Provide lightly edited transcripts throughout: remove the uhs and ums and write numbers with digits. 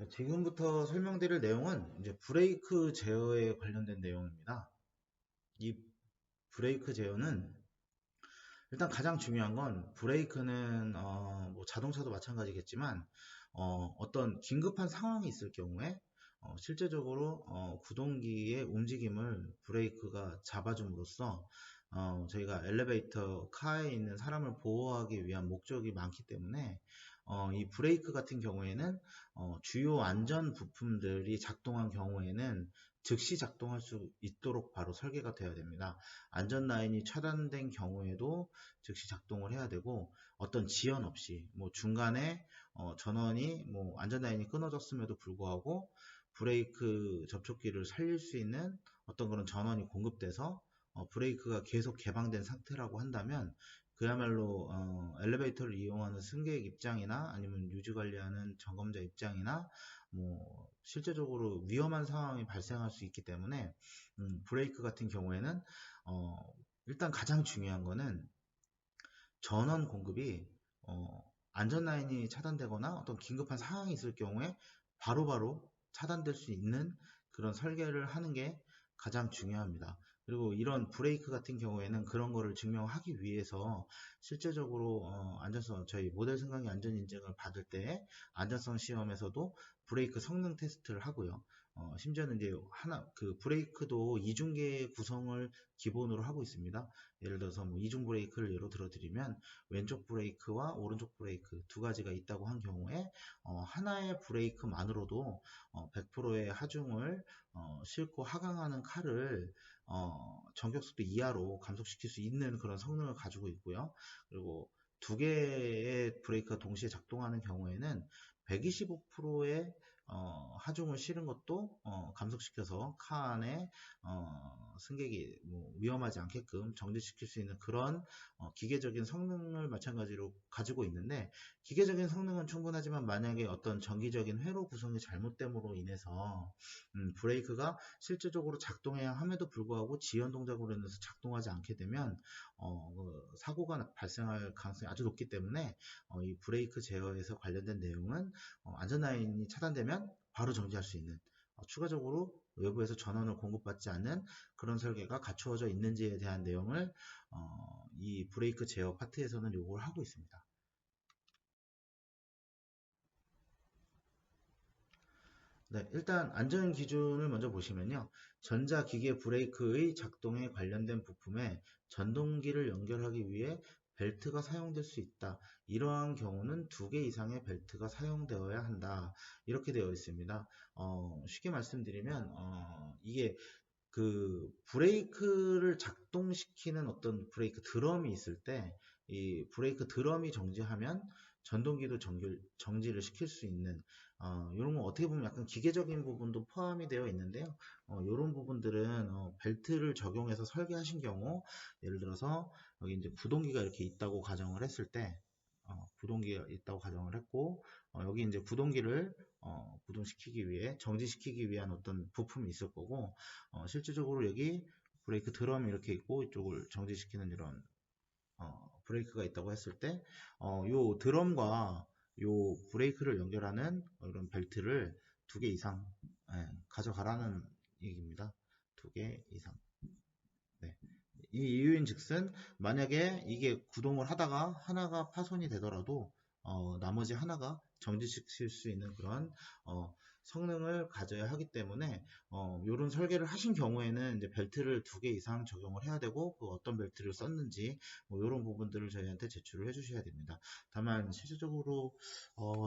지금부터 설명드릴 내용은 이제 브레이크 제어에 관련된 내용입니다. 이 브레이크 제어는 일단 가장 중요한 건 브레이크는 뭐 자동차도 마찬가지겠지만 어떤 긴급한 상황이 있을 경우에 실제적으로 구동기의 움직임을 브레이크가 잡아줌으로써 저희가 엘리베이터 카에 있는 사람을 보호하기 위한 목적이 많기 때문에 이 브레이크 같은 경우에는 주요 안전 부품들이 작동한 경우에는 즉시 작동할 수 있도록 바로 설계가 되어야 됩니다. 안전 라인이 차단된 경우에도 즉시 작동을 해야 되고 어떤 지연 없이 뭐 중간에 전원이 뭐 안전 라인이 끊어졌음에도 불구하고 브레이크 접촉기를 살릴 수 있는 어떤 그런 전원이 공급돼서 브레이크가 계속 개방된 상태라고 한다면 그야말로 엘리베이터를 이용하는 승객 입장이나 아니면 유지 관리하는 점검자 입장이나 뭐 실제적으로 위험한 상황이 발생할 수 있기 때문에 브레이크 같은 경우에는 일단 가장 중요한 거는 전원 공급이 안전 라인이 차단되거나 어떤 긴급한 상황이 있을 경우에 바로바로 차단될 수 있는 그런 설계를 하는 게 가장 중요합니다. 그리고 이런 브레이크 같은 경우에는 그런 거를 증명하기 위해서 실제적으로 안전성 저희 모델 승강기 안전 인증을 받을 때 안전성 시험에서도 브레이크 성능 테스트를 하고요. 심지어는 이제 그 브레이크도 이중계 구성을 기본으로 하고 있습니다. 예를 들어서 뭐 이중 브레이크를 예로 들어드리면 왼쪽 브레이크와 오른쪽 브레이크 두 가지가 있다고 한 경우에 하나의 브레이크만으로도 100%의 하중을 싣고 하강하는 칼을 정격속도 이하로 감속시킬 수 있는 그런 성능을 가지고 있고요. 그리고 두 개의 브레이크가 동시에 작동하는 경우에는 125%의 하중을 실은 것도 감속시켜서 카 안에 승객이 뭐 위험하지 않게끔 정지시킬 수 있는 그런 기계적인 성능을 마찬가지로 가지고 있는데 기계적인 성능은 충분하지만 만약에 어떤 정기적인 회로 구성이 잘못됨으로 인해서 브레이크가 실질적으로 작동해야 함에도 불구하고 지연 동작으로 인해서 작동하지 않게 되면 사고가 발생할 가능성이 아주 높기 때문에 이 브레이크 제어에서 관련된 내용은 안전라인이 차단되면 바로 정지할 수 있는 추가적으로 외부에서 전원을 공급받지 않는 그런 설계가 갖추어져 있는지에 대한 내용을 이 브레이크 제어 파트에서는 요구를 하고 있습니다. 네, 일단 안전 기준을 먼저 보시면요. 전자기계 브레이크의 작동에 관련된 부품에 전동기를 연결하기 위해 벨트가 사용될 수 있다. 이러한 경우는 2개 이상의 벨트가 사용되어야 한다. 이렇게 되어 있습니다. 쉽게 말씀드리면 이게 그 브레이크를 작동시키는 어떤 브레이크 드럼이 있을 때 이 브레이크 드럼이 정지하면 전동기도 정지를 시킬 수 있는 이런 거 어떻게 보면 약간 기계적인 부분도 포함이 되어 있는데요. 이런 부분들은 벨트를 적용해서 설계하신 경우 예를 들어서 여기 이제 구동기가 이렇게 있다고 가정을 했을 때 구동기가 있다고 가정을 했고 여기 이제 구동기를 구동시키기 위해 정지시키기 위한 어떤 부품이 있을 거고 실질적으로 여기 브레이크 드럼이 이렇게 있고 이쪽을 정지시키는 이런 브레이크가 있다고 했을 때 요 드럼과 요 브레이크를 연결하는 이런 벨트를 2개 이상 가져가라는 얘기입니다. 2개 이상. 네. 이 이유인 즉슨 만약에 이게 구동을 하다가 하나가 파손이 되더라도 나머지 하나가 정지시킬 수 있는 그런 성능을 가져야 하기 때문에 이런 설계를 하신 경우에는 이제 벨트를 2개 이상 적용을 해야 되고 그 어떤 벨트를 썼는지 뭐 이런 부분들을 저희한테 제출을 해 주셔야 됩니다. 다만 실질적으로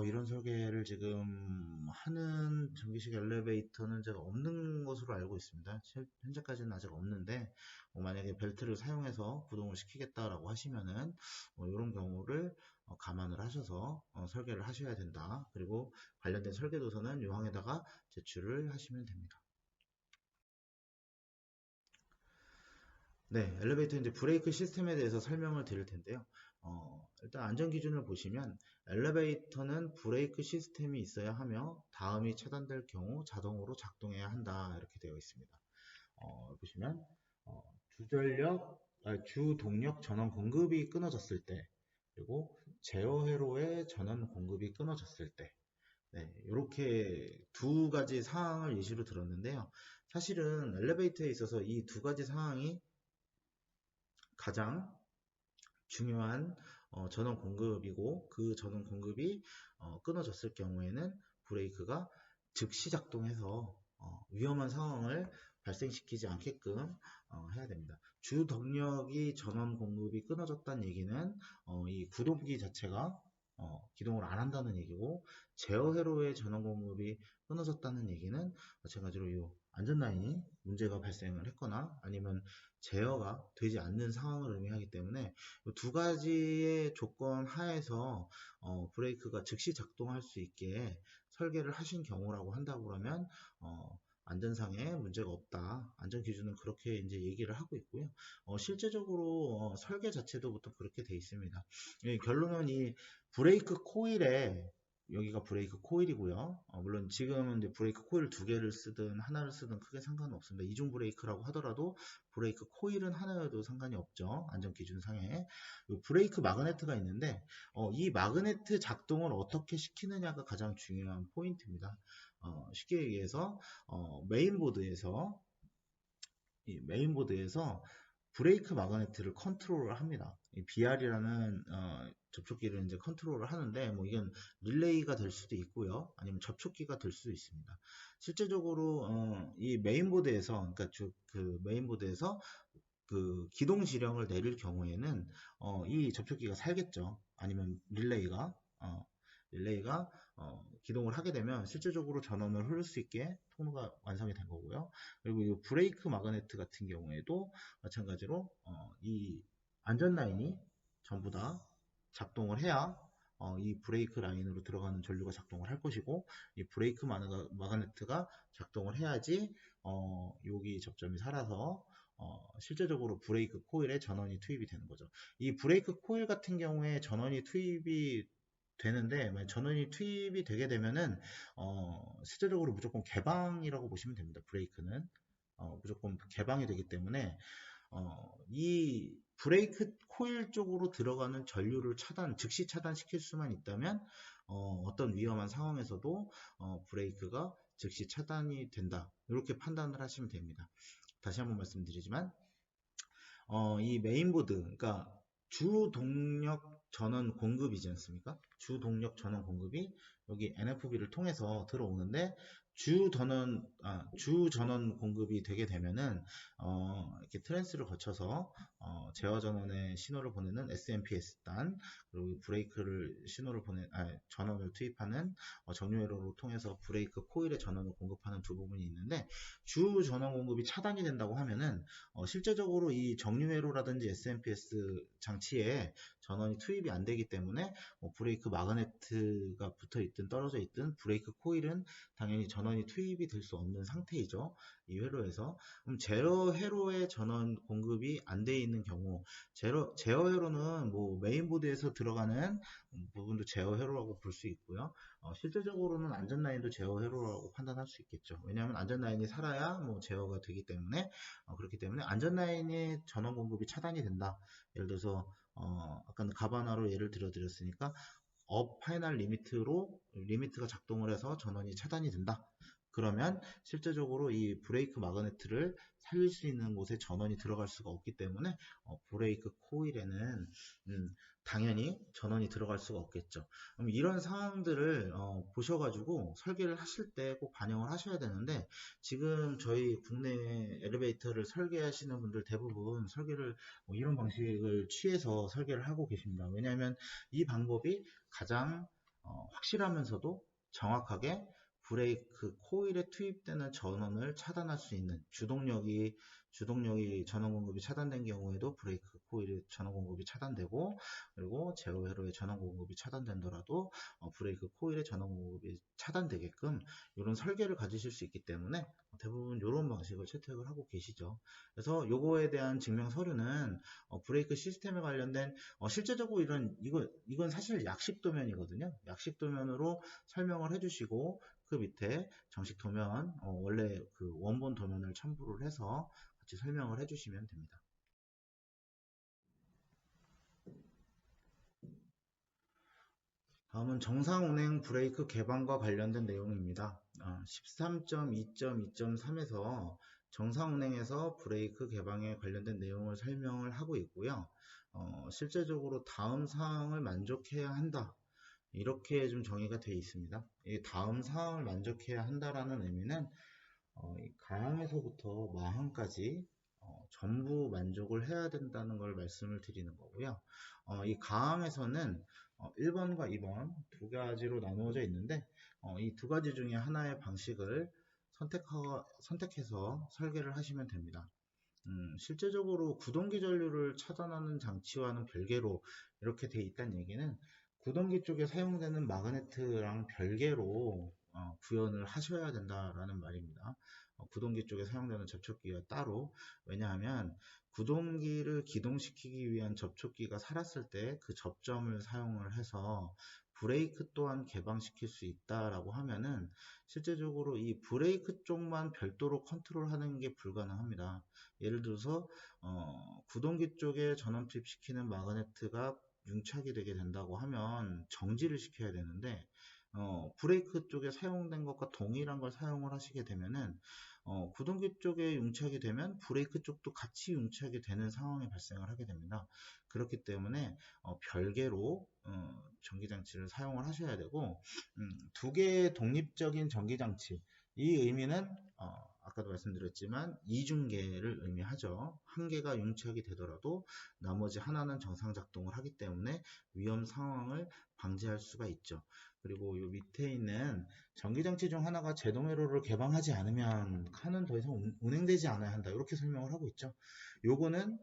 이런 설계를 지금 하는 전기식 엘리베이터는 제가 없는 것으로 알고 있습니다. 현재까지는 아직 없는데 만약에 벨트를 사용해서 구동을 시키겠다라고 하시면은 이런 경우를 감안을 하셔서 설계를 하셔야 된다. 그리고 관련된 설계도서는 요항에다가 제출을 하시면 됩니다. 네, 엘리베이터 이제 브레이크 시스템에 대해서 설명을 드릴 텐데요. 일단 안전 기준을 보시면 엘리베이터는 브레이크 시스템이 있어야 하며 다음이 차단될 경우 자동으로 작동해야 한다. 이렇게 되어 있습니다. 보시면 주동력 전원 공급이 끊어졌을 때 그리고 제어 회로의 전원 공급이 끊어졌을 때 네, 이렇게 두 가지 사항을 예시로 들었는데요. 사실은 엘리베이터에 있어서 이 두 가지 사항이 가장 중요한 전원 공급이고, 그 전원 공급이 끊어졌을 경우에는 브레이크가 즉시 작동해서 위험한 상황을 발생시키지 않게끔 해야 됩니다. 주 동력이 전원 공급이 끊어졌다는 얘기는 이 구동기 자체가 기동을 안 한다는 얘기고, 제어 회로의 전원 공급이 끊어졌다는 얘기는 마찬가지로 이 안전 라인이 문제가 발생을 했거나 아니면 제어가 되지 않는 상황을 의미하기 때문에 두 가지의 조건 하에서 브레이크가 즉시 작동할 수 있게 설계를 하신 경우라고 한다고 그러면 안전상에 문제가 없다. 안전기준은 그렇게 이제 얘기를 하고 있고요. 실제적으로 설계 자체도 보통 그렇게 돼 있습니다. 결론은 이 브레이크 코일에 여기가 브레이크 코일이고요. 물론 지금은 이제 브레이크 코일 두 개를 쓰든 하나를 쓰든 크게 상관은 없습니다. 이중 브레이크라고 하더라도 브레이크 코일은 하나여도 상관이 없죠. 안전기준상에. 브레이크 마그네트가 있는데 이 마그네트 작동을 어떻게 시키느냐가 가장 중요한 포인트입니다. 쉽게 얘기해서 메인보드에서 브레이크 마그네트를 컨트롤을 합니다. BR이라는 접촉기를 이제 컨트롤을 하는데, 뭐 이건 릴레이가 될 수도 있고요, 아니면 접촉기가 될 수도 있습니다. 실제적으로 이 메인보드에서, 그러니까 그 메인보드에서 그 기동 지령을 내릴 경우에는 이 접촉기가 살겠죠. 아니면 릴레이가 기동을 하게 되면 실제적으로 전원을 흐를 수 있게 통로가 완성이 된 거고요. 그리고 이 브레이크 마그네트 같은 경우에도 마찬가지로 이 안전 라인이 전부 다 작동을 해야 이 브레이크 라인으로 들어가는 전류가 작동을 할 것이고, 이 브레이크 마그네트가 작동을 해야지 여기 접점이 살아서 실제적으로 브레이크 코일에 전원이 투입이 되는 거죠. 이 브레이크 코일 같은 경우에 전원이 투입이 되는데, 전원이 투입이 되게 되면은 실제적으로 무조건 개방이라고 보시면 됩니다. 브레이크는 무조건 개방이 되기 때문에 이 브레이크 코일 쪽으로 들어가는 전류를 즉시 차단시킬 수만 있다면 어떤 위험한 상황에서도 브레이크가 즉시 차단이 된다, 이렇게 판단을 하시면 됩니다. 다시 한번 말씀드리지만 이 메인보드, 그러니까 주 동력 전원 공급이지 않습니까? 주 동력 전원 공급이 여기 NFB를 통해서 들어오는데, 주 전원 공급이 되게 되면은 이렇게 트랜스를 거쳐서 제어 전원에 신호를 보내는 SMPS 단, 그리고 브레이크를 전원을 투입하는 정류 회로를 통해서 브레이크 코일에 전원을 공급하는 두 부분이 있는데, 주 전원 공급이 차단이 된다고 하면은 실제적으로 이 정류회로라든지 SMPS 장치에 전원이 투입이 안 되기 때문에 브레이크 마그네트가 붙어 있든 떨어져 있든 브레이크 코일은 당연히 전원이 투입이 될 수 없는 상태이죠. 이 회로에서. 그럼 제어 회로에 전원 공급이 안 돼 있는 경우, 제어 회로는 뭐 메인보드에서 들어가는 부분도 제어 회로라고 볼 수 있고요. 실제적으로는 안전 라인도 제어 회로라고 판단할 수 있겠죠. 왜냐하면 안전 라인이 살아야 뭐 제어가 되기 때문에, 그렇기 때문에 안전 라인의 전원 공급이 차단이 된다. 예를 들어서 아까는 가바나로 예를 들어 드렸으니까 업 파이널 리미트가 작동을 해서 전원이 차단이 된다. 그러면 실제적으로 이 브레이크 마그네트를 살릴 수 있는 곳에 전원이 들어갈 수가 없기 때문에 브레이크 코일에는 당연히 전원이 들어갈 수가 없겠죠. 그럼 이런 상황들을 보셔가지고 설계를 하실 때 꼭 반영을 하셔야 되는데, 지금 저희 국내 엘리베이터를 설계하시는 분들 대부분 설계를 이런 방식을 취해서 설계를 하고 계십니다. 왜냐하면 이 방법이 가장 확실하면서도 정확하게 브레이크 코일에 투입되는 전원을 차단할 수 있는, 주동력이 전원 공급이 차단된 경우에도 브레이크 코일의 전원 공급이 차단되고, 그리고 제어 회로의 전원 공급이 차단된더라도 브레이크 코일의 전원 공급이 차단되게끔 이런 설계를 가지실 수 있기 때문에 대부분 이런 방식을 채택을 하고 계시죠. 그래서 요거에 대한 증명 서류는 브레이크 시스템에 관련된 실제적으로 이건 사실 약식 도면이거든요. 약식 도면으로 설명을 해주시고, 그 밑에 정식 도면, 원래 그 원본 도면을 첨부를 해서 같이 설명을 해주시면 됩니다. 다음은 정상 운행 브레이크 개방과 관련된 내용입니다. 13.2.2.3에서 정상 운행에서 브레이크 개방에 관련된 내용을 설명을 하고 있고요. 실제적으로 다음 사항을 만족해야 한다. 이렇게 좀 정의가 되어 있습니다. 이 다음 사항을 만족해야 한다라는 의미는 이 가항에서부터 마항까지 전부 만족을 해야 된다는 걸 말씀을 드리는 거고요. 이 가항에서는 1번과 2번 두 가지로 나누어져 있는데 이 두 가지 중에 하나의 방식을 선택해서 설계를 하시면 됩니다. 실제적으로 구동기 전류를 차단하는 장치와는 별개로 이렇게 돼 있다는 얘기는 구동기 쪽에 사용되는 마그네트랑 별개로 구현을 하셔야 된다라는 말입니다. 구동기 쪽에 사용되는 접촉기가 따로, 왜냐하면 구동기를 기동시키기 위한 접촉기가 살았을 때 그 접점을 사용을 해서 브레이크 또한 개방시킬 수 있다라고 하면은 실제적으로 이 브레이크 쪽만 별도로 컨트롤하는 게 불가능합니다. 예를 들어서 구동기 쪽에 전원 투입시키는 마그네트가 융착이 되게 된다고 하면 정지를 시켜야 되는데 브레이크 쪽에 사용된 것과 동일한 걸 사용을 하시게 되면은 구동기 쪽에 융착이 되면 브레이크 쪽도 같이 융착이 되는 상황이 발생을 하게 됩니다. 그렇기 때문에 별개로 전기장치를 사용을 하셔야 되고 두 개의 독립적인 전기장치, 이 의미는 아까도 말씀드렸지만 이중계를 의미하죠. 한 개가 융착이 되더라도 나머지 하나는 정상 작동을 하기 때문에 위험 상황을 방지할 수가 있죠. 그리고 이 밑에 있는 전기장치 중 하나가 제동 회로를 개방하지 않으면 칸은 더 이상 운행되지 않아야 한다. 이렇게 설명을 하고 있죠. 요거는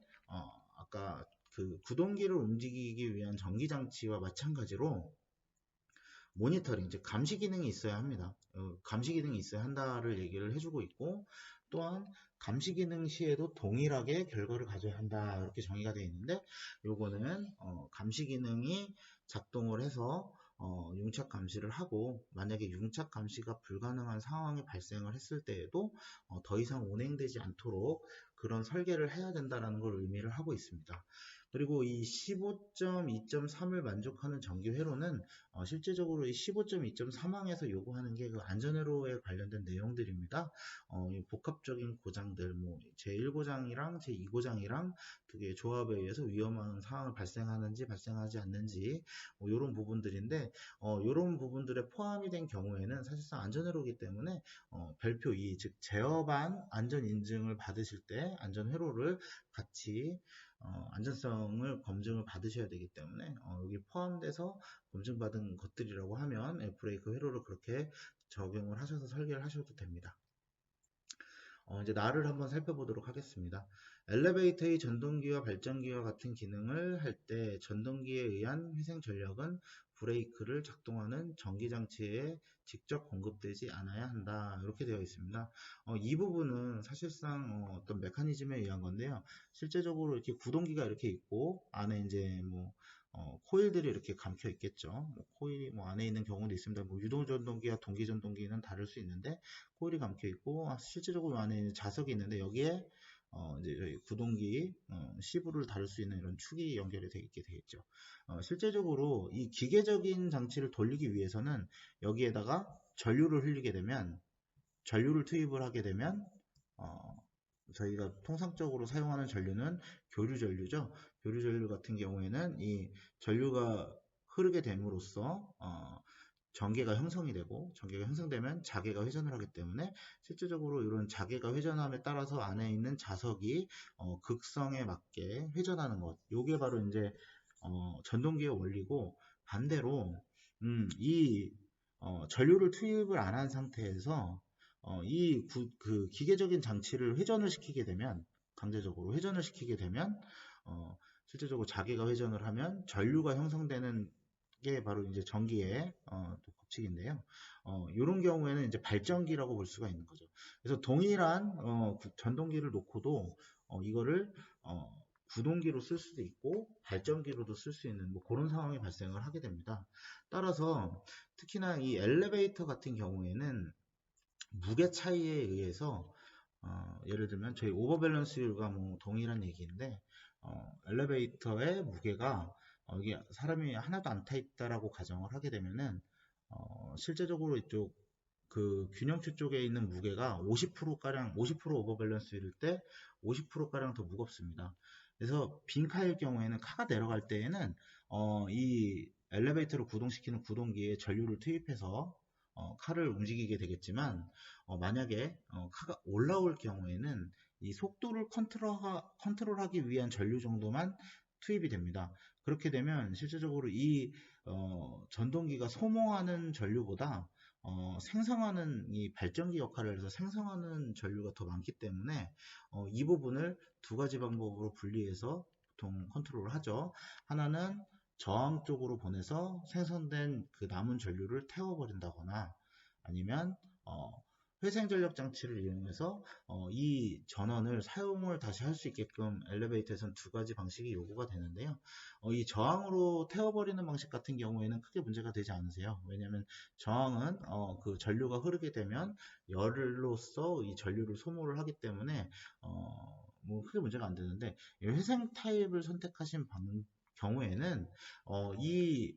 아까 그 구동기를 움직이기 위한 전기장치와 마찬가지로 모니터링, 즉 감시 기능이 있어야 합니다. 감시 기능이 있어야 한다를 얘기를 해주고 있고, 또한 감시 기능 시에도 동일하게 결과를 가져야 한다, 이렇게 정의가 되어 있는데, 요거는 감시 기능이 작동을 해서 융착 감시를 하고, 만약에 융착 감시가 불가능한 상황이 발생을 했을 때에도 더 이상 운행되지 않도록 그런 설계를 해야 된다는 걸 의미를 하고 있습니다. 그리고 이 15.2.3을 만족하는 전기 회로는 실제적으로 이 15.2.3항에서 요구하는 게 그 안전회로에 관련된 내용들입니다. 이 복합적인 고장들, 뭐 제1고장이랑 제2고장이랑 두 개의 조합에 의해서 위험한 상황을 발생하는지 발생하지 않는지 뭐 이런 부분들인데 이런 부분들에 포함이 된 경우에는 사실상 안전회로이기 때문에 별표 2, 즉 제어반 안전인증을 받으실 때 안전회로를 같이 안전성을 검증을 받으셔야 되기 때문에 여기 포함돼서 검증받은 것들이라고 하면 브레이크 회로를 그렇게 적용을 하셔서 설계를 하셔도 됩니다. 이제 날을 한번 살펴보도록 하겠습니다. 엘리베이터의 전동기와 발전기와 같은 기능을 할 때 전동기에 의한 회생 전력은 브레이크를 작동하는 전기장치에 직접 공급되지 않아야 한다. 이렇게 되어 있습니다. 이 부분은 사실상 어떤 메커니즘에 의한 건데요. 실제적으로 이렇게 구동기가 이렇게 있고 안에 이제 뭐 코일들이 이렇게 감겨 있겠죠. 뭐 코일이 뭐 안에 있는 경우도 있습니다. 뭐 유동전동기와 동기전동기는 다를 수 있는데 코일이 감겨 있고 실제적으로 안에 자석이 있는데 여기에 이제 저희 구동기 시부를 다룰 수 있는 이런 축이 연결이 되어 있게 되겠죠. 실제적으로 이 기계적인 장치를 돌리기 위해서는 여기에다가 전류를 흘리게 되면 전류를 투입을 하게 되면 저희가 통상적으로 사용하는 전류는 교류 전류죠. 교류 전류 같은 경우에는 이 전류가 흐르게 됨으로써 전개가 형성이 되고 전개가 형성되면 자개가 회전을 하기 때문에 실제적으로 이런 자개가 회전함에 따라서 안에 있는 자석이 극성에 맞게 회전하는 것, 요게 바로 이제 전동기의 원리고, 반대로 이 전류를 투입을 안 한 상태에서 그 기계적인 장치를 회전을 시키게 되면, 강제적으로 회전을 시키게 되면 실제적으로 자개가 회전을 하면 전류가 형성되는 게 바로 이제 전기의 법칙인데요. 이런 경우에는 이제 발전기라고 볼 수가 있는 거죠. 그래서 동일한 전동기를 놓고도 이거를 구동기로 쓸 수도 있고 발전기로도 쓸 수 있는 뭐 그런 상황이 발생을 하게 됩니다. 따라서 특히나 이 엘리베이터 같은 경우에는 무게 차이에 의해서 예를 들면 저희 오버밸런스율과 뭐 동일한 얘기인데 엘리베이터의 무게가 이게 사람이 하나도 안 타 있다라고 가정을 하게 되면은 실제적으로 이쪽 그 균형추 쪽에 있는 무게가 50%가량, 50% 오버밸런스일 때 50%가량 더 무겁습니다. 그래서 빈 카일 경우에는 카가 내려갈 때에는 이 엘리베이터를 구동시키는 구동기에 전류를 투입해서 카를 움직이게 되겠지만 만약에 카가 올라올 경우에는 이 속도를 컨트롤하기 위한 전류 정도만 투입이 됩니다. 그렇게 되면 실질적으로 이 전동기가 소모하는 전류보다 생성하는 이 발전기 역할을 해서 생성하는 전류가 더 많기 때문에 이 부분을 두 가지 방법으로 분리해서 보통 컨트롤을 하죠. 하나는 저항 쪽으로 보내서 생성된 그 남은 전류를 태워버린다거나 아니면 회생 전력 장치를 이용해서 이 전원을 사용을 다시 할 수 있게끔 엘리베이터에서는 두 가지 방식이 요구가 되는데요. 이 저항으로 태워버리는 방식 같은 경우에는 크게 문제가 되지 않으세요. 왜냐하면 저항은 그 전류가 흐르게 되면 열로서 이 전류를 소모를 하기 때문에 뭐 크게 문제가 안 되는데 회생 타입을 선택하신 경우에는 이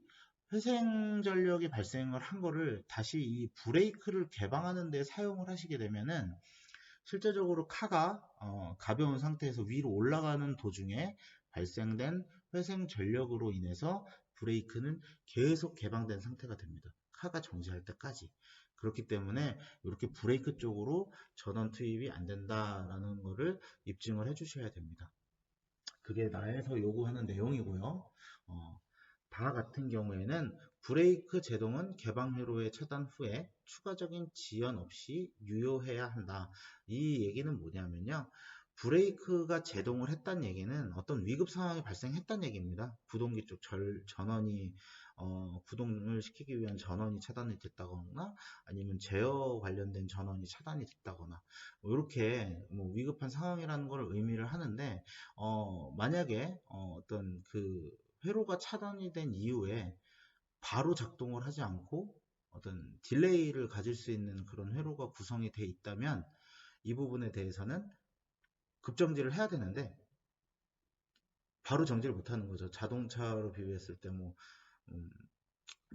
회생 전력이 발생을 한 거를 다시 이 브레이크를 개방하는 데 사용을 하시게 되면은 실제적으로 카가 가벼운 상태에서 위로 올라가는 도중에 발생된 회생 전력으로 인해서 브레이크는 계속 개방된 상태가 됩니다. 카가 정지할 때까지. 그렇기 때문에 이렇게 브레이크 쪽으로 전원 투입이 안 된다라는 거를 입증을 해 주셔야 됩니다. 그게 나에서 요구하는 내용이고요. 다 같은 경우에는 브레이크 제동은 개방 회로의 차단 후에 추가적인 지연 없이 유효해야 한다. 이 얘기는 뭐냐면요. 브레이크가 제동을 했다는 얘기는 어떤 위급 상황이 발생했다는 얘기입니다. 구동기 쪽 전원이 구동을 시키기 위한 전원이 차단이 됐다거나 아니면 제어 관련된 전원이 차단이 됐다거나 뭐 이렇게 뭐 위급한 상황이라는 걸 의미를 하는데 만약에 어떤 그 회로가 차단이 된 이후에 바로 작동을 하지 않고 어떤 딜레이를 가질 수 있는 그런 회로가 구성이 돼 있다면 이 부분에 대해서는 급정지를 해야 되는데 바로 정지를 못하는 거죠. 자동차로 비교했을 때 뭐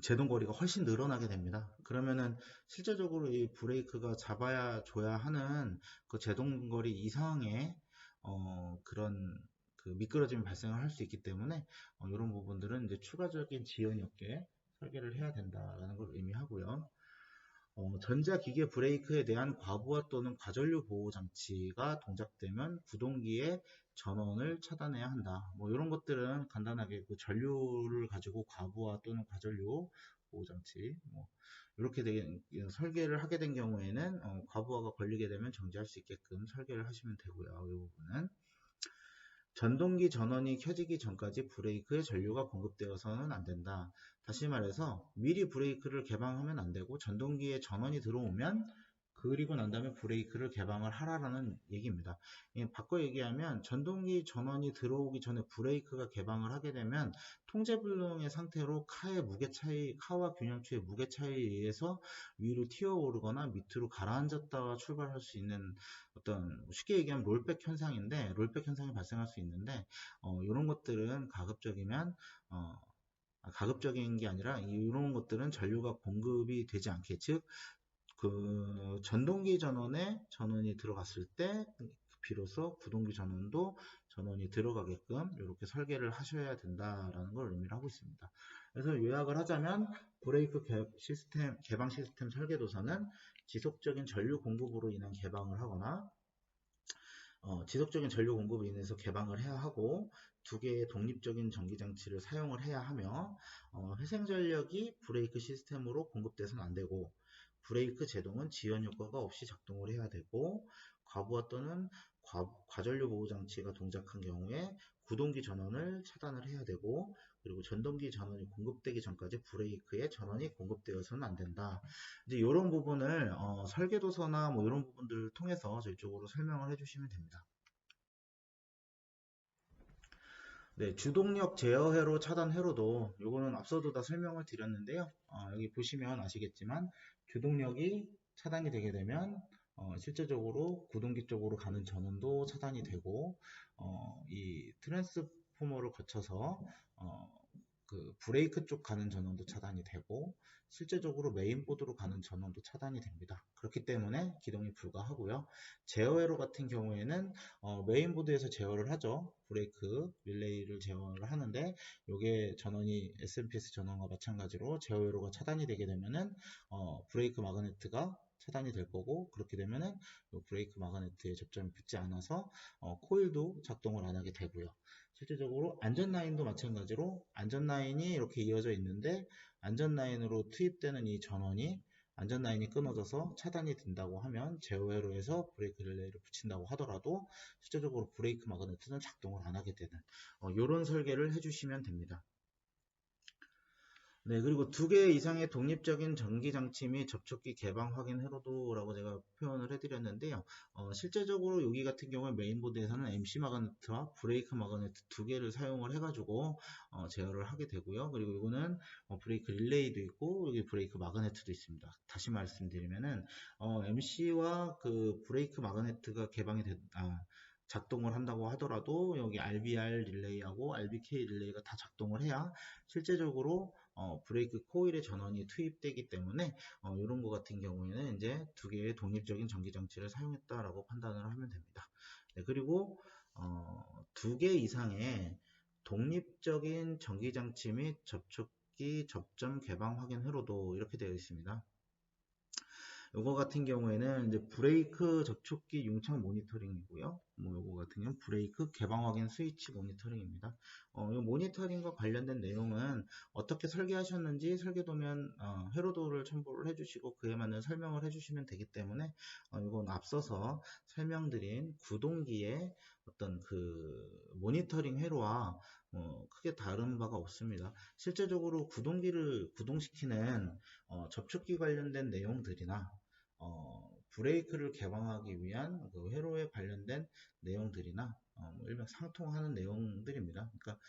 제동거리가 훨씬 늘어나게 됩니다. 그러면은 실제적으로 이 브레이크가 잡아야 줘야 하는 그 제동거리 이상의 그런 그 미끄러짐이 발생을 할 수 있기 때문에 이런 부분들은 이제 추가적인 지연이 없게 설계를 해야 된다라는 걸 의미하고요. 전자기계 브레이크에 대한 과부하 또는 과전류 보호 장치가 동작되면 구동기의 전원을 차단해야 한다. 뭐 이런 것들은 간단하게 그 전류를 가지고 과부하 또는 과전류 보호 장치 뭐 이렇게 설계를 하게 된 경우에는 과부하가 걸리게 되면 정지할 수 있게끔 설계를 하시면 되고요. 이 부분은 전동기 전원이 켜지기 전까지 브레이크에 전류가 공급되어서는 안 된다. 다시 말해서 미리 브레이크를 개방하면 안 되고 전동기에 전원이 들어오면 그리고 난 다음에 브레이크를 개방을 하라라는 얘기입니다. 바꿔 얘기하면 전동기 전원이 들어오기 전에 브레이크가 개방을 하게 되면 통제불능의 상태로 카의 무게 차이, 카와 균형추의 무게 차이에 의해서 위로 튀어오르거나 밑으로 가라앉았다가 출발할 수 있는 어떤 쉽게 얘기하면 롤백 현상인데 롤백 현상이 발생할 수 있는데 이런 것들은 가급적이면 가급적인 게 아니라 이런 것들은 전류가 공급이 되지 않게 즉 그 전동기 전원에 전원이 들어갔을 때 비로소 구동기 전원도 전원이 들어가게끔 이렇게 설계를 하셔야 된다라는 걸 의미를 하고 있습니다. 그래서 요약을 하자면 브레이크 개방 시스템 설계도서는 지속적인 전류 공급으로 인한 개방을 하거나 지속적인 전류 공급으로 인해서 개방을 해야 하고 두 개의 독립적인 전기장치를 사용을 해야 하며 회생 전력이 브레이크 시스템으로 공급돼서는 안 되고 브레이크 제동은 지연 효과가 없이 작동을 해야 되고 과부하 또는 과전류 보호 장치가 동작한 경우에 구동기 전원을 차단을 해야 되고 그리고 전동기 전원이 공급되기 전까지 브레이크에 전원이 공급되어서는 안 된다. 이제 이런 부분을 설계도서나 뭐 이런 부분들을 통해서 저쪽으로 설명을 해주시면 됩니다. 네, 주동력 제어 회로 차단 회로도 요거는 앞서도 다 설명을 드렸는데요. 여기 보시면 아시겠지만 주동력이 차단이 되게 되면 실제적으로 구동기 쪽으로 가는 전원도 차단이 되고 이 트랜스포머를 거쳐서 그 브레이크 쪽 가는 전원도 차단이 되고 실제적으로 메인보드로 가는 전원도 차단이 됩니다. 그렇기 때문에 기동이 불가하고요. 제어 회로 같은 경우에는 메인보드에서 제어를 하죠. 브레이크 릴레이를 제어를 하는데 이게 전원이 SMPS 전원과 마찬가지로 제어 회로가 차단이 되게 되면은 브레이크 마그네트가 차단이 될 거고, 그렇게 되면은 브레이크 마그네트에 접점이 붙지 않아서 코일도 작동을 안 하게 되고요. 실제적으로 안전 라인도 마찬가지로 안전 라인이 이렇게 이어져 있는데 안전 라인으로 투입되는 이 전원이 안전 라인이 끊어져서 차단이 된다고 하면 제어 회로에서 브레이크 릴레이를 붙인다고 하더라도 실제적으로 브레이크 마그네트는 작동을 안 하게 되는 이런 설계를 해주시면 됩니다. 네, 그리고 2개 이상의 독립적인 전기장치 및 접촉기 개방 확인 회로도라고 제가 표현을 해드렸는데요. 실제적으로 여기 같은 경우에 메인보드에서는 MC 마그네트와 브레이크 마그네트 2개를 사용을 해가지고 제어를 하게 되고요. 그리고 이거는 브레이크 릴레이도 있고 여기 브레이크 마그네트도 있습니다. 다시 말씀드리면은 MC와 그 브레이크 마그네트가 작동을 한다고 하더라도 여기 RBR 릴레이하고 RBK 릴레이가 다 작동을 해야 실제적으로 브레이크 코일의 전원이 투입되기 때문에 이런 거 같은 경우에는 이제 2개의 독립적인 전기 장치를 사용했다라고 판단을 하면 됩니다. 네, 그리고 2개 이상의 독립적인 전기 장치 및 접촉기 접점 개방 확인 회로도 이렇게 되어 있습니다. 요거 같은 경우에는 이제 브레이크 접촉기 융착 모니터링이고요. 뭐 요거 같은 경우는 브레이크 개방 확인 스위치 모니터링입니다. 이 모니터링과 관련된 내용은 어떻게 설계하셨는지 설계도면 회로도를 첨부를 해주시고 그에 맞는 설명을 해주시면 되기 때문에 이건 앞서서 설명드린 구동기의 어떤 그 모니터링 회로와 크게 다른 바가 없습니다. 실제적으로 구동기를 구동시키는 접촉기 관련된 내용들이나 브레이크를 개방하기 위한 그 회로에 관련된 내용들이나 일명 상통하는 내용들입니다. 그러니까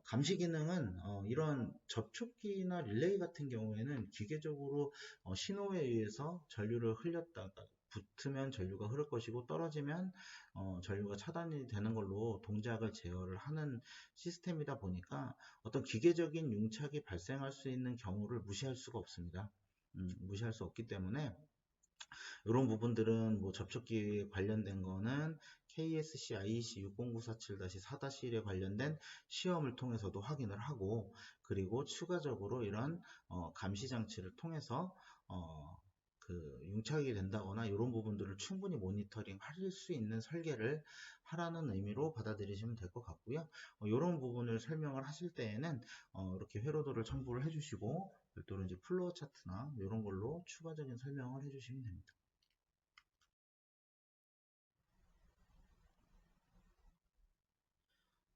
감시 기능은 이런 접촉기나 릴레이 같은 경우에는 기계적으로 신호에 의해서 전류를 흘렸다가 붙으면 전류가 흐를 것이고 떨어지면 전류가 차단이 되는 걸로 동작을 제어를 하는 시스템이다 보니까 어떤 기계적인 융착이 발생할 수 있는 경우를 무시할 수가 없습니다. 무시할 수 없기 때문에 이런 부분들은 뭐 접촉기에 관련된 거는 KSC IEC 60947-4-1에 관련된 시험을 통해서도 확인을 하고, 그리고 추가적으로 이런 감시 장치를 통해서 그 융착이 된다거나 이런 부분들을 충분히 모니터링 할 수 있는 설계를 하라는 의미로 받아들이시면 될 것 같고요. 이런 부분을 설명을 하실 때에는 이렇게 회로도를 첨부를 해주시고 별도로 이제 플로어 차트나 이런 걸로 추가적인 설명을 해주시면 됩니다.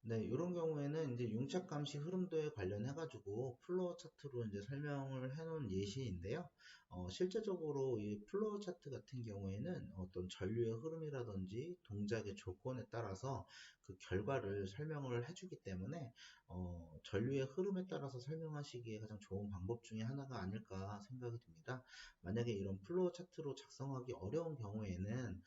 네, 이런 경우에는 이제 융착 감시 흐름도에 관련해 가지고 플로어 차트로 이제 설명을 해 놓은 예시인데요. 실제적으로 이 플로어 차트 같은 경우에는 어떤 전류의 흐름이라든지 동작의 조건에 따라서 그 결과를 설명을 해주기 때문에 전류의 흐름에 따라서 설명하시기에 가장 좋은 방법 중에 하나가 아닐까 생각이 듭니다. 만약에 이런 플로어 차트로 작성하기 어려운 경우에는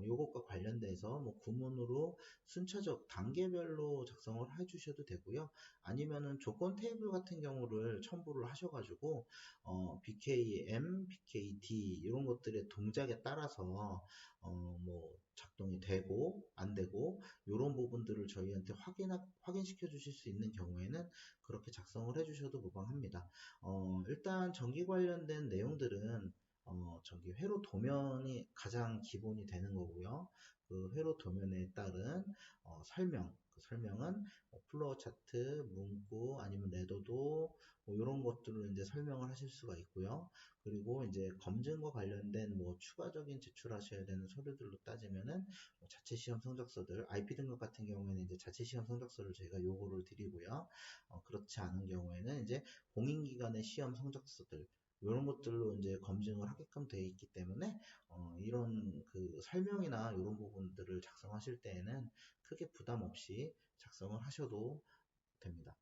요것과 관련돼서 뭐 구문으로 순차적 단계별로 작성을 해주셔도 되고요. 아니면은 조건 테이블 같은 경우를 첨부를 하셔가지고 BKM, BKD 이런 것들의 동작에 따라서 뭐 작동이 되고 안 되고 이런 부분들을 저희한테 확인시켜 주실 수 있는 경우에는 그렇게 작성을 해주셔도 무방합니다. 일단 전기 관련된 내용들은 저기 회로 도면이 가장 기본이 되는 거고요. 그 회로 도면에 따른 그 설명은 플로어 차트, 문구, 아니면 레더도 뭐 이런 것들을 이제 설명을 하실 수가 있고요. 그리고 이제 검증과 관련된 뭐 추가적인 제출하셔야 되는 서류들로 따지면은 뭐 자체 시험 성적서들, IP 등급 같은 경우에는 이제 자체 시험 성적서를 저희가 요구를 드리고요. 그렇지 않은 경우에는 이제 공인기관의 시험 성적서들 이런 것들로 이제 검증을 하게끔 되어 있기 때문에 이런 그 설명이나 이런 부분들을 작성하실 때에는 크게 부담 없이 작성을 하셔도 됩니다.